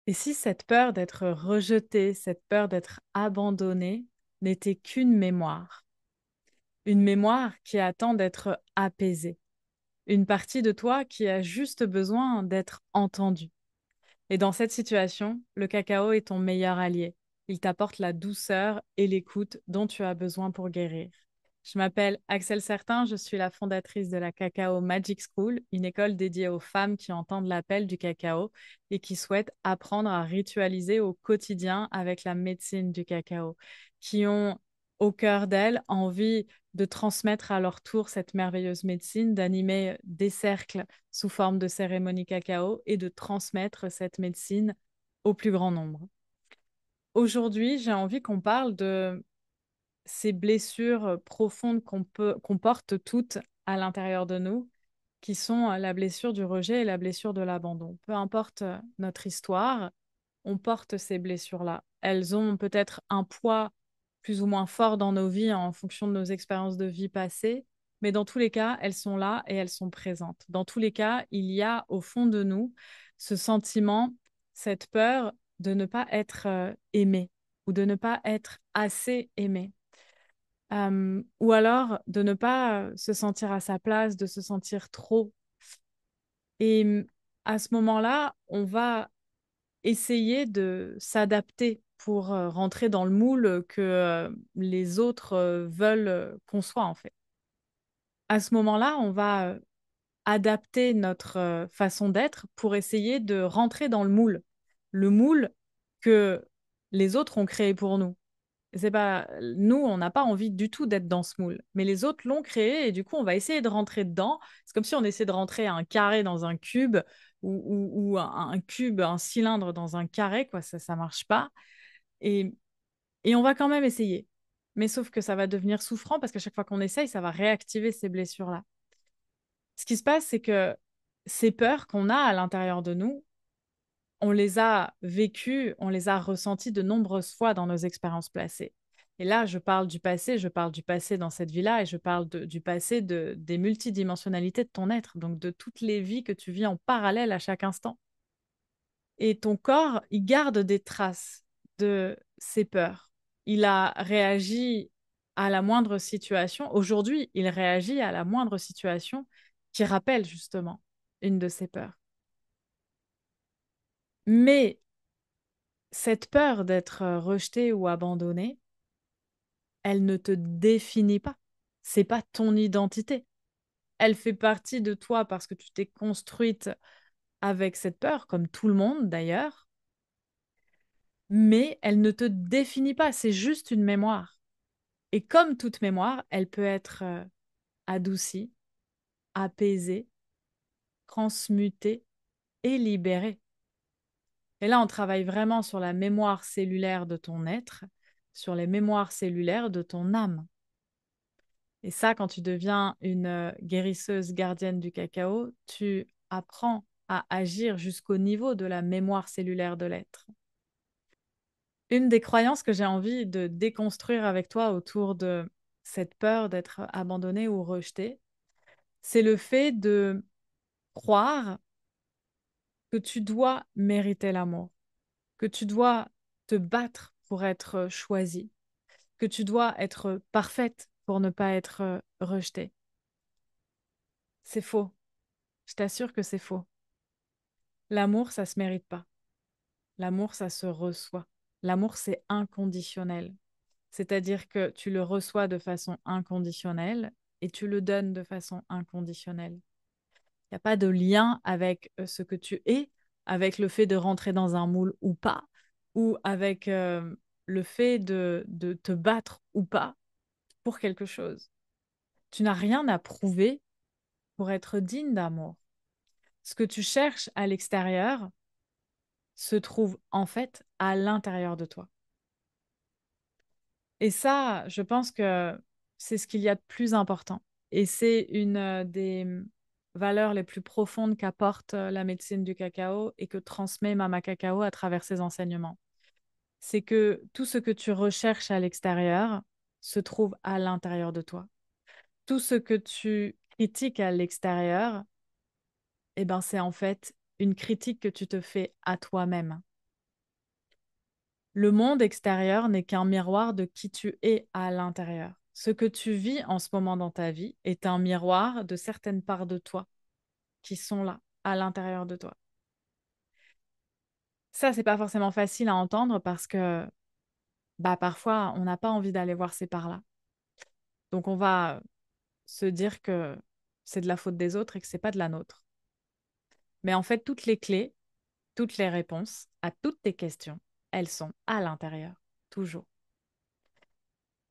Et si cette peur d'être rejeté, cette peur d'être abandonné n'était qu'une mémoire, une mémoire qui attend d'être apaisée, une partie de toi qui a juste besoin d'être entendue. Et dans cette situation, le cacao est ton meilleur allié. Il t'apporte la douceur et l'écoute dont tu as besoin pour guérir. Je m'appelle Axel Certain, je suis la fondatrice de la Cacao Magic School, une école dédiée aux femmes qui entendent l'appel du cacao et qui souhaitent apprendre à ritualiser au quotidien avec la médecine du cacao, qui ont au cœur d'elles envie de transmettre à leur tour cette merveilleuse médecine, d'animer des cercles sous forme de cérémonie cacao et de transmettre cette médecine au plus grand nombre. Aujourd'hui, j'ai envie qu'on parle de ces blessures profondes qu'on porte toutes à l'intérieur de nous, qui sont la blessure du rejet et la blessure de l'abandon. Peu importe notre histoire, on porte ces blessures-là. Elles ont peut-être un poids plus ou moins fort dans nos vies en fonction de nos expériences de vie passées, mais dans tous les cas, elles sont là et elles sont présentes. Dans tous les cas, il y a au fond de nous ce sentiment, cette peur de ne pas être aimé ou de ne pas être assez aimé. Ou alors de ne pas se sentir à sa place, de se sentir trop. Et à ce moment-là, on va essayer de s'adapter pour rentrer dans le moule que les autres veulent qu'on soit en fait. À ce moment-là, on va adapter notre façon d'être pour essayer de rentrer dans le moule que les autres ont créé pour nous. C'est pas nous, on n'a pas envie du tout d'être dans ce moule, mais les autres l'ont créé et du coup, on va essayer de rentrer dedans. C'est comme si on essayait de rentrer un carré dans un cube ou un cube, un cylindre dans un carré, quoi. Ça marche pas. Et, et on va quand même essayer. Mais sauf que ça va devenir souffrant parce qu'à chaque fois qu'on essaye, ça va réactiver ces blessures-là. Ce qui se passe, c'est que ces peurs qu'on a à l'intérieur de nous, on les a vécues, on les a ressenties de nombreuses fois dans nos expériences passées. Et là, je parle du passé dans cette vie-là et je parle du passé des multidimensionnalités de ton être, donc de toutes les vies que tu vis en parallèle à chaque instant. Et ton corps, il garde des traces de ces peurs. Il a réagi à la moindre situation. Aujourd'hui, il réagit à la moindre situation qui rappelle justement une de ces peurs. Mais cette peur d'être rejeté ou abandonné, elle ne te définit pas. C'est pas ton identité. Elle fait partie de toi parce que tu t'es construite avec cette peur, comme tout le monde d'ailleurs, mais elle ne te définit pas. C'est juste une mémoire. Et comme toute mémoire, elle peut être adoucie, apaisée, transmutée et libérée. Et là, on travaille vraiment sur la mémoire cellulaire de ton être, sur les mémoires cellulaires de ton âme. Et ça, quand tu deviens une guérisseuse gardienne du cacao, tu apprends à agir jusqu'au niveau de la mémoire cellulaire de l'être. Une des croyances que j'ai envie de déconstruire avec toi autour de cette peur d'être abandonné ou rejeté, c'est le fait de croire que tu dois mériter l'amour, que tu dois te battre pour être choisie, que tu dois être parfaite pour ne pas être rejetée. C'est faux. Je t'assure que c'est faux. L'amour, ça se mérite pas. L'amour, ça se reçoit. L'amour, c'est inconditionnel. C'est-à-dire que tu le reçois de façon inconditionnelle et tu le donnes de façon inconditionnelle. Il n'y a pas de lien avec ce que tu es, avec le fait de rentrer dans un moule ou pas, ou avec le fait de te battre ou pas pour quelque chose. Tu n'as rien à prouver pour être digne d'amour. Ce que tu cherches à l'extérieur se trouve en fait à l'intérieur de toi. Et ça, je pense que c'est ce qu'il y a de plus important. Et c'est une des valeurs les plus profondes qu'apporte la médecine du cacao et que transmet Mama Cacao à travers ses enseignements. C'est que tout ce que tu recherches à l'extérieur se trouve à l'intérieur de toi. Tout ce que tu critiques à l'extérieur, eh ben, c'est en fait une critique que tu te fais à toi-même. Le monde extérieur n'est qu'un miroir de qui tu es à l'intérieur. Ce que tu vis en ce moment dans ta vie est un miroir de certaines parts de toi qui sont là, à l'intérieur de toi. Ça, c'est pas forcément facile à entendre parce que parfois, on n'a pas envie d'aller voir ces parts-là. Donc, on va se dire que c'est de la faute des autres et que c'est pas de la nôtre. Mais en fait, toutes les clés, toutes les réponses à toutes tes questions, elles sont à l'intérieur, toujours.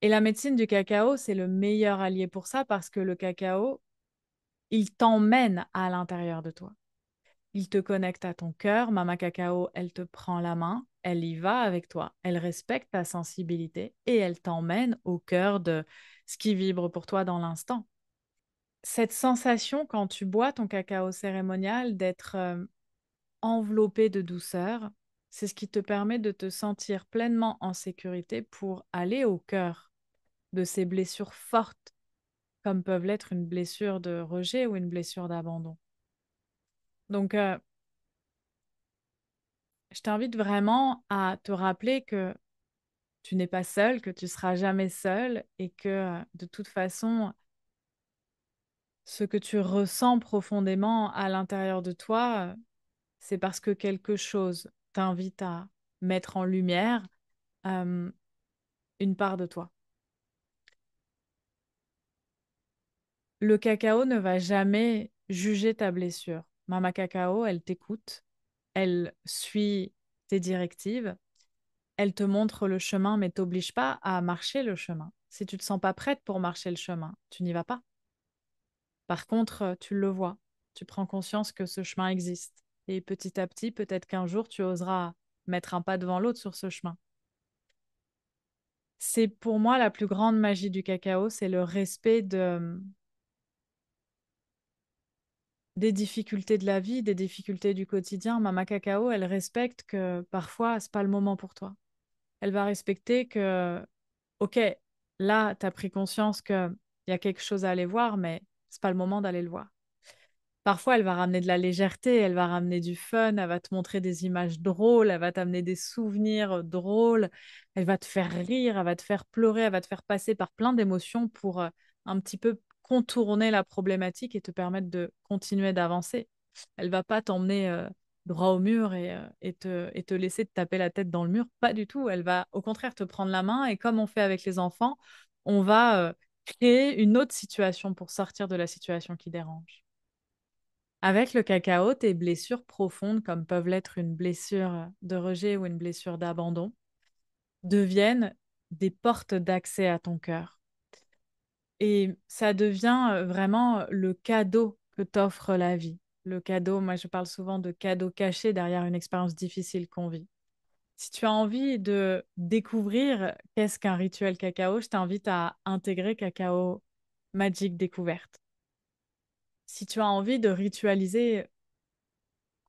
Et la médecine du cacao, c'est le meilleur allié pour ça parce que le cacao, il t'emmène à l'intérieur de toi. Il te connecte à ton cœur. Mama Cacao, elle te prend la main, elle y va avec toi, elle respecte ta sensibilité et elle t'emmène au cœur de ce qui vibre pour toi dans l'instant. Cette sensation quand tu bois ton cacao cérémonial d'être enveloppé de douceur, c'est ce qui te permet de te sentir pleinement en sécurité pour aller au cœur de ces blessures fortes, comme peuvent l'être une blessure de rejet ou une blessure d'abandon. Donc, je t'invite vraiment à te rappeler que tu n'es pas seul, que tu seras jamais seul et que de toute façon, ce que tu ressens profondément à l'intérieur de toi, c'est parce que quelque chose t'invite à mettre en lumière euh, une part de toi. Le cacao ne va jamais juger ta blessure. Mama Cacao, elle t'écoute, elle suit tes directives, elle te montre le chemin, mais t'oblige pas à marcher le chemin. Si tu te sens pas prête pour marcher le chemin, tu n'y vas pas. Par contre, tu le vois, tu prends conscience que ce chemin existe. Et petit à petit, peut-être qu'un jour, tu oseras mettre un pas devant l'autre sur ce chemin. C'est pour moi la plus grande magie du cacao, c'est le respect des difficultés de la vie, des difficultés du quotidien. Mama Cacao, elle respecte que parfois, c'est pas le moment pour toi. Elle va respecter que, ok, là, tu as pris conscience qu'il y a quelque chose à aller voir, mais c'est pas le moment d'aller le voir. Parfois, elle va ramener de la légèreté, elle va ramener du fun, elle va te montrer des images drôles, elle va t'amener des souvenirs drôles, elle va te faire rire, elle va te faire pleurer, elle va te faire passer par plein d'émotions pour un petit peu contourner la problématique et te permettre de continuer d'avancer. Elle va pas t'emmener droit au mur et te laisser te taper la tête dans le mur, pas du tout. Elle va au contraire te prendre la main et comme on fait avec les enfants, on va créer une autre situation pour sortir de la situation qui dérange. Avec le cacao, tes blessures profondes, comme peuvent l'être une blessure de rejet ou une blessure d'abandon, deviennent des portes d'accès à ton cœur. Et ça devient vraiment le cadeau que t'offre la vie. Le cadeau, moi je parle souvent de cadeau caché derrière une expérience difficile qu'on vit. Si tu as envie de découvrir qu'est-ce qu'un rituel cacao, je t'invite à intégrer Cacao Magic Découverte. Si tu as envie de ritualiser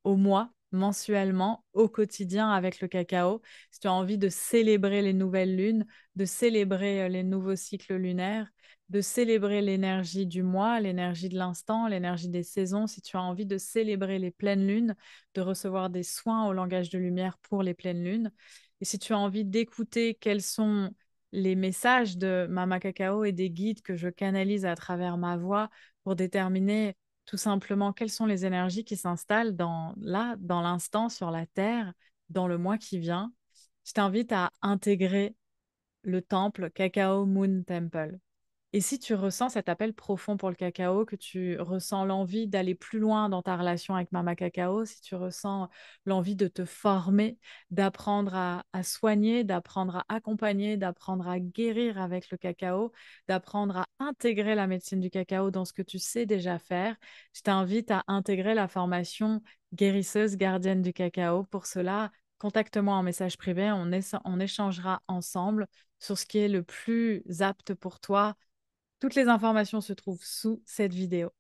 au mois, mensuellement, au quotidien avec le cacao. Si tu as envie de célébrer les nouvelles lunes, de célébrer les nouveaux cycles lunaires, de célébrer l'énergie du mois, l'énergie de l'instant, l'énergie des saisons, si tu as envie de célébrer les pleines lunes, de recevoir des soins au langage de lumière pour les pleines lunes, et si tu as envie d'écouter quels sont les messages de Mama Cacao et des guides que je canalise à travers ma voix pour déterminer tout simplement quelles sont les énergies qui s'installent dans l'instant, sur la Terre, dans le mois qui vient. Je t'invite à intégrer le temple Cacao Moon Temple. Et si tu ressens cet appel profond pour le cacao, que tu ressens l'envie d'aller plus loin dans ta relation avec Mama Cacao, si tu ressens l'envie de te former, d'apprendre à soigner, d'apprendre à accompagner, d'apprendre à guérir avec le cacao, d'apprendre à intégrer la médecine du cacao dans ce que tu sais déjà faire, je t'invite à intégrer la formation guérisseuse gardienne du cacao. Pour cela, contacte-moi en message privé, on échangera ensemble sur ce qui est le plus apte pour toi. Toutes les informations se trouvent sous cette vidéo.